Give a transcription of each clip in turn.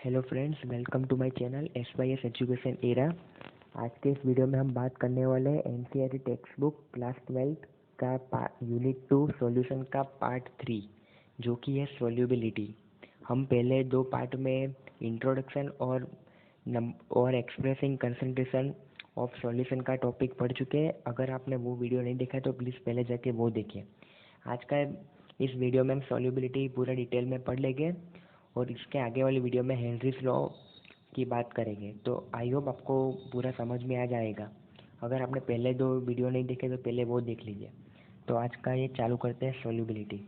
Hello friends, welcome to my channel SYS education era. आज के इस वीडियो में हम बात करने वाले हैं NCERT टेक्स्ट बुक क्लास 12 का यूनिट 2 सॉल्यूशन का पार्ट 3 जो कि है सॉल्युबिलिटी। हम पहले दो पार्ट में इंट्रोडक्शन और एक्सप्रेसिंग कंसंट्रेशन ऑफ सॉल्यूशन का टॉपिक पढ़ चुके हैं। अगर आपने वो वीडियो नहीं देखा तो प्लीज़ पहले जाके वो देखिए। आज का इस वीडियो में हम सॉल्युबिलिटी पूरा डिटेल में पढ़ लेंगे और इसके आगे वाली वीडियो में हेनरीज लॉ की बात करेंगे। तो आई होप आपको पूरा समझ में आ जाएगा। अगर आपने पहले दो वीडियो नहीं देखे तो पहले वो देख लीजिए। तो आज का ये चालू करते हैं solubility.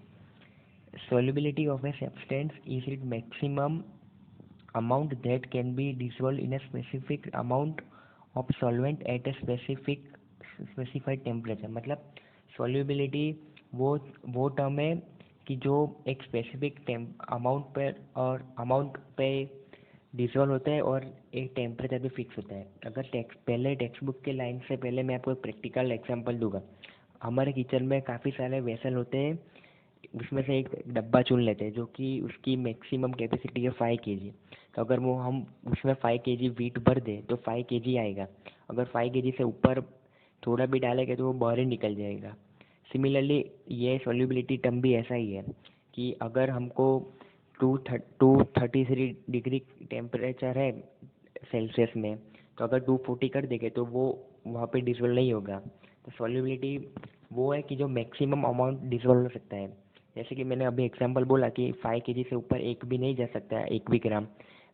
Solubility of a substance is it maximum amount that can be dissolved in a specific amount of solvent at a specified temperature। मतलब solubility वो टर्म है कि जो एक स्पेसिफिक अमाउंट पे डिसॉल्व होता है और एक टेम्परेचर भी फिक्स होता है। अगर पहले टेक्स्ट बुक के लाइन से पहले मैं आपको एक प्रैक्टिकल एग्जांपल दूंगा। हमारे किचन में काफ़ी सारे वेसल होते हैं, उसमें से एक डब्बा चुन लेते हैं जो कि उसकी मैक्सिमम कैपेसिटी है 5 kg। तो अगर वो हम उसमें 5 kg वीट भर दें तो 5 kg आएगा। अगर 5 kg से ऊपर थोड़ा भी डालेंगे तो वो बाहर ही निकल जाएगा। सिमिलरली ये सॉल्युबिलिटी टर्म भी ऐसा ही है कि अगर हमको 233 डिग्री टेम्परेचर है सेल्सियस में, तो अगर 240 कर देंगे तो वो वहाँ पे डिसॉल्व नहीं होगा। तो सॉल्युबिलिटी वो है कि जो मैक्सिमम अमाउंट डिसॉल्व हो सकता है। जैसे कि मैंने अभी एग्जांपल बोला कि 5 kg से ऊपर एक भी नहीं जा सकता है, एक भी ग्राम।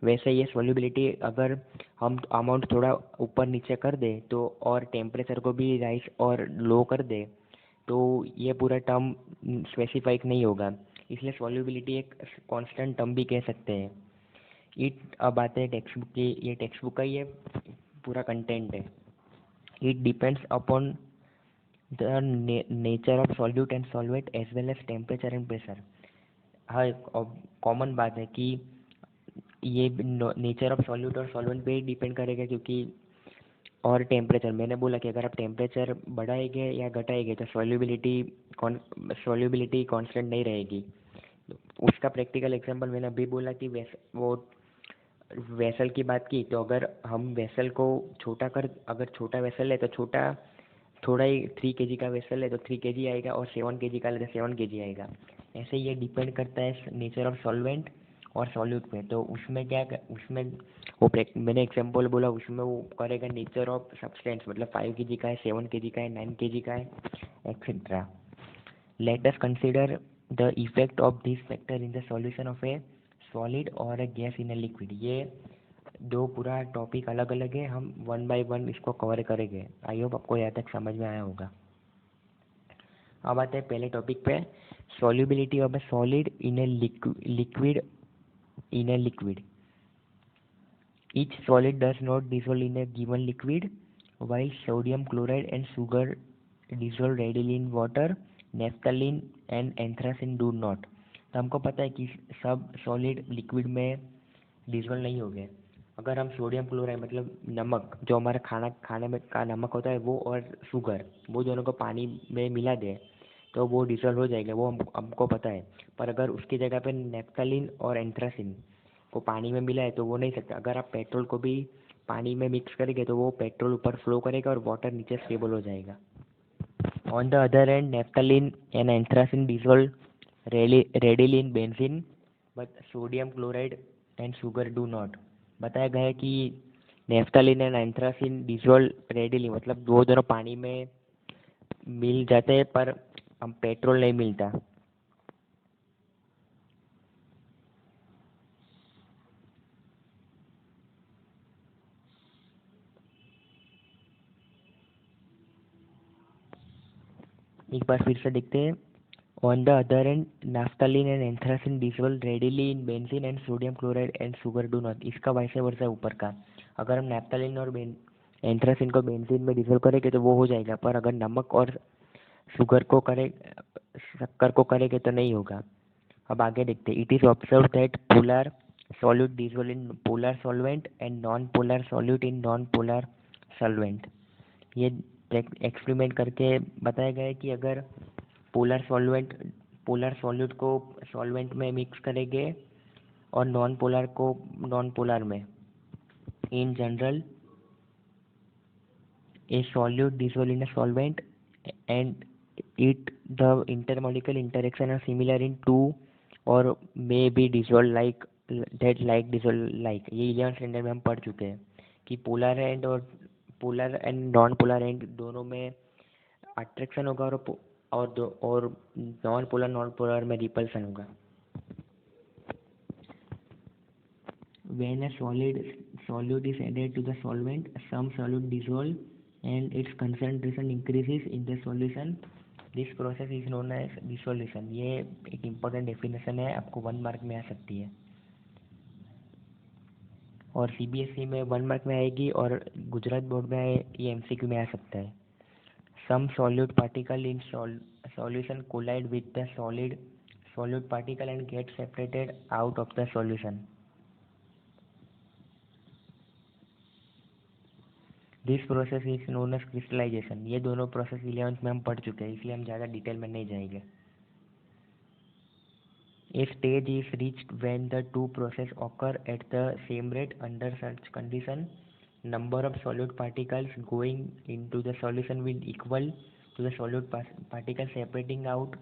वैसे ये सॉल्युबिलिटी अगर हम अमाउंट थोड़ा ऊपर नीचे कर दें तो और टेम्परेचर को भी राइज और लो कर दे तो ये पूरा टर्म स्पेसिफाइड नहीं होगा। इसलिए सॉल्युबिलिटी एक कांस्टेंट टर्म भी कह सकते हैं। अब आते हैं टेक्स्ट बुक की। ये टेक्स्ट बुक का ये पूरा कंटेंट है। It depends upon the nature of solute and solvent as well as temperature and pressure. हाँ, कॉमन बात है कि ये नेचर ऑफ सॉल्यूट और सॉल्वेंट पे ही डिपेंड करेगा, क्योंकि और टेम्परेचर मैंने बोला कि अगर आप टेम्परेचर बढ़ाएंगे या घटाएंगे तो सॉल्युबिलिटी कांस्टेंट नहीं रहेगी। उसका प्रैक्टिकल एग्जांपल मैंने अभी बोला कि वो वेसल की बात की। तो अगर हम वेसल को अगर छोटा वेसल है तो थोड़ा ही 3 kg का वेसल है तो 3 kg आएगा, और 7 kg का है तो 7 kg आएगा। ऐसे ये डिपेंड करता है नेचर ऑफ सॉल्वेंट और सॉल्यूट पे। तो उसमें मैंने एग्जांपल बोला, उसमें वो करेगा नेचर ऑफ सब्सटेंस, मतलब 5 kg का है, 7 kg का है, 9 kg का है, etcetera. Let us consider the effect of this factor in the solution of A solid और ए गैस इन ए लिक्विड। ये दो पूरा टॉपिक अलग अलग है, हम वन बाय वन इसको कवर करेंगे। आई होप आपको यहाँ तक समझ में आया होगा। अब आते हैं पहले टॉपिक पे, solubility of A solid in a liquid. Each solid does not dissolve in a given liquid, while sodium chloride and sugar dissolve readily in water, naphthalene and anthracene do not। तो हमको पता है कि सब solid liquid में dissolve नहीं हो गए। अगर हम सोडियम क्लोराइड मतलब नमक, जो हमारा खाने में का नमक होता है, वो और शुगर, वो दोनों को पानी में मिला दें तो वो डिसॉल्व हो जाएगा, वो हमको पता है। पर अगर उसकी जगह पे नेफ्थलीन और एंथ्रासिन को पानी में मिला है तो वो नहीं सकता। अगर आप पेट्रोल को भी पानी में मिक्स करेंगे तो वो पेट्रोल ऊपर फ्लो करेगा और वाटर नीचे स्टेबल हो जाएगा। On the other and naphthalene and anthracene dissolve readily in benzene, but sodium chloride and sugar do not। बताया गया है कि naphthalene and anthracene dissolve readily, मतलब वो दोनों पानी में मिल जाते हैं पर हम पेट्रोल नहीं मिलता। एक बार फिर से देखते हैं। On the other end naphthalene and anthracene dissolve readily in benzene and sodium chloride and sugar do not. इसका वाइस वर्सा ऊपर का। अगर हम नाफ्थलीन और एंथ्रासिन को बेंजीन में डिसॉल्व करेंगे तो वो हो जाएगा, पर अगर नमक और शुगर को करे शक्कर को करेंगे तो नहीं होगा। अब आगे देखते हैं। It is observe that polar solute dissolve in polar solvent and non polar solute in non polar solvent. ये एक्सपेरिमेंट करके बताया गया है कि अगर पोलर सॉल्यूट को सॉल्वेंट में मिक्स करेंगे और नॉन पोलर को नॉन पोलर में। In general a solute dissolve in a solvent and it the intermolecular interaction are similar in two or may be dissolved like that like dissolve like। ये 11th standard में हम पढ़ चुके हैं कि polar and non polar and दोनों में attraction होगा और नॉन पोलर में रिपल्सन होगा। When a solute is added to the solvent, some solute dissolve and its concentration increases in the solution. This process is known as dissolution। ये एक important definition है, आपको 1 मार्क में आ सकती है और सीबीएसई में 1 मार्क में आएगी और गुजरात बोर्ड में ये एमसीक्यू में आ सकता है। Some solute particle in solution collide with the solute particle and get separated out of the solution। This process is known as crystallization. ये दोनों प्रोसेस 11th में हम पढ़ चुके हैं, इसलिए हम ज़्यादा डिटेल में नहीं जाएंगे। A stage is reached when the two process occur at the same rate under such condition. Number of solute particles going into the solution will equal to the solute particle separating out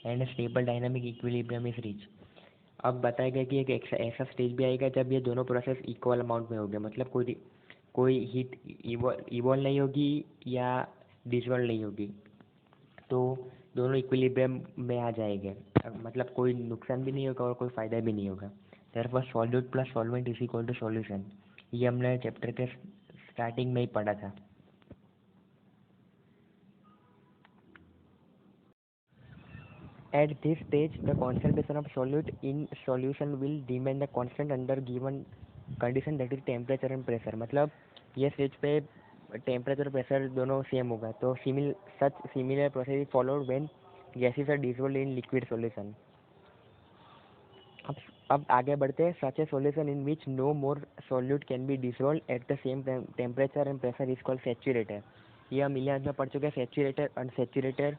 and stable dynamic equilibrium is reach. अब बताया गया कि एक ऐसा stage भी आएगा जब ये दोनों प्रोसेस इक्वल अमाउंट में होंगे, मतलब कोई हीट इवॉल्व नहीं होगी या डिसॉल्व नहीं होगी, तो दोनों इक्विलिब्रियम में आ जाएंगे, मतलब कोई नुकसान भी नहीं होगा और कोई फ़ायदा भी नहीं होगा। Therefore solute plus solvent is equal to solution. ये हमने चैप्टर के स्टार्टिंग में ही पढ़ा था। At this stage, the concentration of solute in solution will remain the constant under given condition, that is temperature and pressure। मतलब ये stage पे temperature और प्रेशर दोनों सेम होगा, तो similar process is followed when gases are dissolved in liquid solution. अब आगे बढ़ते हैं। Such a solution in which no more solute can be dissolved at the same temperature and pressure is called saturator. ये हम 11th में पढ़ चुके हैं, सैचुरेटर अनसैचुरेटर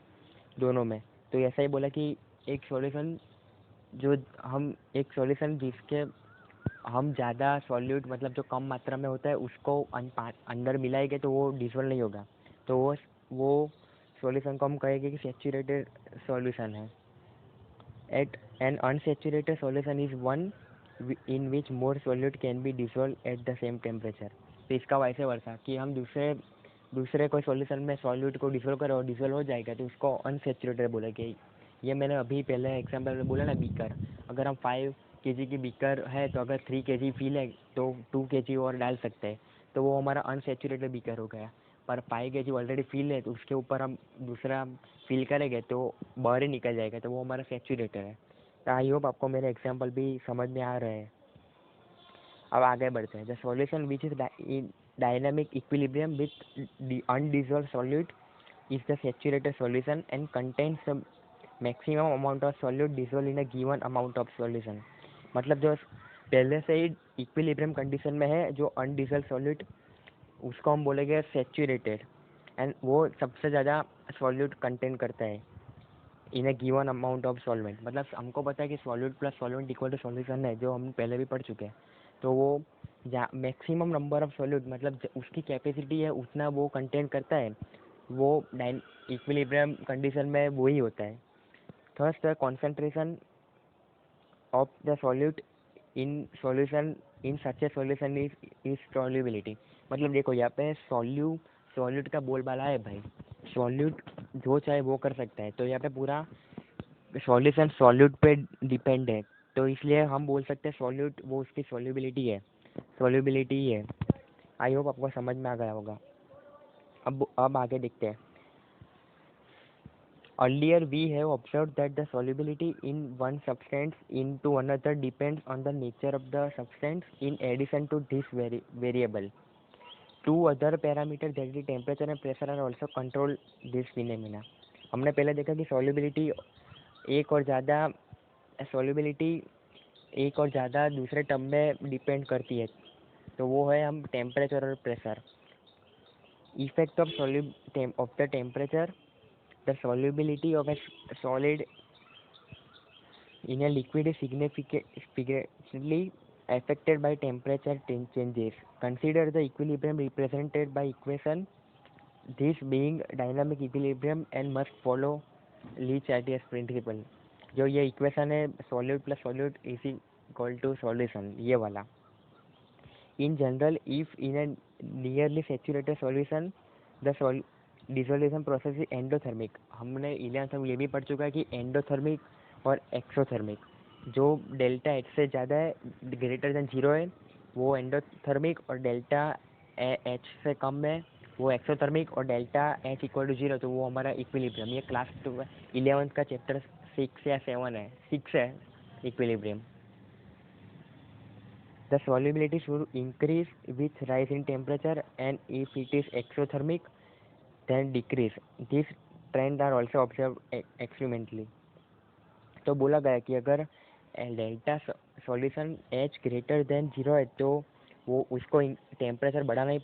दोनों में। तो ऐसा ही बोला कि एक सॉल्यूशन जिसके हम ज़्यादा सॉल्यूट मतलब जो कम मात्रा में होता है उसको अंदर मिलाएंगे तो वो डिसॉल्व नहीं होगा, तो वो सॉल्यूशन को हम कहेंगे कि सैचुरेटेड सॉल्यूशन है। At an unsaturated solution is one in which more solute can be dissolve at the same temperature. तो इसका वैसे वर्षा कि हम दूसरे कोई सॉल्यूशन में सॉल्यूट को डिसॉल्व करें और डिसॉल्व हो जाएगा तो उसको अनसैचुरेटेड बोलेंगे। ये मैंने अभी पहले एग्जाम्पल में बोला ना, बीकर। अगर हम 5 kg की बीकर है तो अगर 3 kg फिल है तो 2 kg और डाल सकते हैं, तो वो हमारा अनसैचुरेटेड बीकर हो गया। पर 5 kg ऑलरेडी फिल है तो उसके ऊपर हम दूसरा फिल करेंगे तो बाहर ही निकल जाएगा, तो वो हमारा सैचुरेटेड है। तो आई होप आपको मेरे एग्जाम्पल भी समझ में आ रहे हैं। अब आगे बढ़ते हैं। The solution which is in dynamic equilibrium with the undissolved solute is the saturated solution and contains the maximum amount of solute dissolved in a given amount of solution। मतलब जो पहले से ही इक्विलिब्रियम कंडीशन में है, जो अनडिसॉल्व्ड solute उसको हम बोलेंगे सैचुरेटेड, एंड वो सबसे ज़्यादा सॉल्यूट कंटेन करता है in a given amount of solvent. मतलब हमको पता है कि solute plus solvent equal to solution है, जो हम पहले भी पढ़ चुके हैं। तो वो मैक्सिमम नंबर ऑफ सॉल्यूट मतलब उसकी कैपेसिटी है उतना वो कंटेन करता है, वो इक्विलिब्रियम कंडीशन में वही होता है। Third the concentration of the solute in solution in such a solution is solubility. मतलब देखो यहाँ पे सॉल्यूट का बोलबाला है भाई, सॉल्यूट जो चाहे वो कर सकता है, तो यहाँ पे पूरा सॉल्यूशन सॉल्यूट पे डिपेंड है, तो इसलिए हम बोल सकते हैं सॉल्यूट वो उसकी सॉल्युबिलिटी है। आई होप आपको समझ में आ गया होगा। अब आगे देखते हैं। Earlier we have observed that the solubility in one substance into another depends on the nature of the substance. In addition to this variable, two other parameters, that is temperature and pressure, are also control this phenomena। हमने पहले देखा कि solubility एक और ज़्यादा दूसरे term में depend करती है, तो वो है हम टेम्परेचर और pressure. Effect of the temperature, the solubility of a solid In a liquid is significantly affected by temperature changes. Consider the equilibrium represented by equation, this being dynamic equilibrium and must follow le chatelier's principle. जो ये equation है solute plus solute is equal to solution, ये वाला। In general if in a nearly saturated solution the dissolution process is endothermic. हमने 11th में ये भी पढ़ चुका है कि एंडोथर्मिक और एक्सोथर्मिक, जो डेल्टा एच से ज़्यादा है ग्रेटर देन 0 है वो एंडोथर्मिक, और डेल्टा एच से कम है वो एक्सोथर्मिक, और डेल्टा एच इक्वल टू 0 तो वो हमारा इक्विलिब्रियम। ये क्लास 11th का चैप्टर 6 या 7 है, 6 है equilibrium. The solubility should increase with rise in temperature and if it is exothermic then decrease. These trends are also observed experimentally. तो बोला गया कि अगर delta solution H greater than 0 है तो वो उसको टेम्परेचर बढ़ाना ही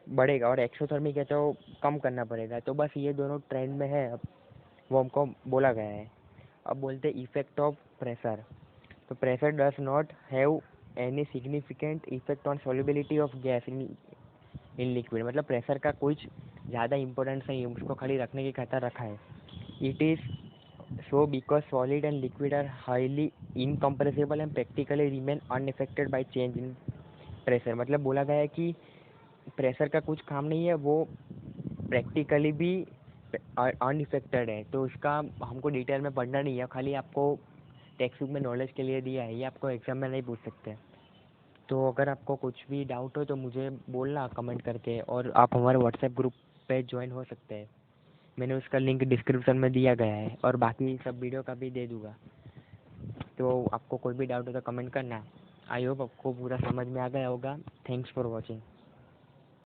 बढ़ेगा, और एक्सोथर्मिक है तो कम करना पड़ेगा। तो बस ये दोनों ट्रेंड में है, अब वो हमको बोला गया है। अब बोलते हैं इफेक्ट ऑफ प्रेशर। तो pressure does not have any significant effect on solubility of gas in liquid. मतलब प्रेशर का कुछ ज़्यादा इंपॉर्टेंस नहीं है, उसको खाली रखने की खातिर रखा है। It is so because solid and liquid are highly incompressible and practically remain unaffected by change in pressure. मतलब बोला गया है कि प्रेशर का कुछ काम नहीं है, वो प्रैक्टिकली भी अनइफेक्टेड है। तो उसका हमको डिटेल में पढ़ना नहीं है, खाली आपको टेक्स्ट बुक में नॉलेज के लिए दिया है, ये आपको एग्जाम में नहीं पूछ सकते। तो अगर आपको कुछ भी डाउट हो तो मुझे बोलना कमेंट करके, और आप हमारे व्हाट्सएप ग्रुप पे ज्वाइन हो सकते हैं। मैंने उसका लिंक डिस्क्रिप्शन में दिया गया है, और बाकी सब वीडियो का भी दे दूँगा। तो आपको कोई भी डाउट हो तो कमेंट करना। आई होप आपको पूरा समझ में आ गया होगा। Thanks for watching.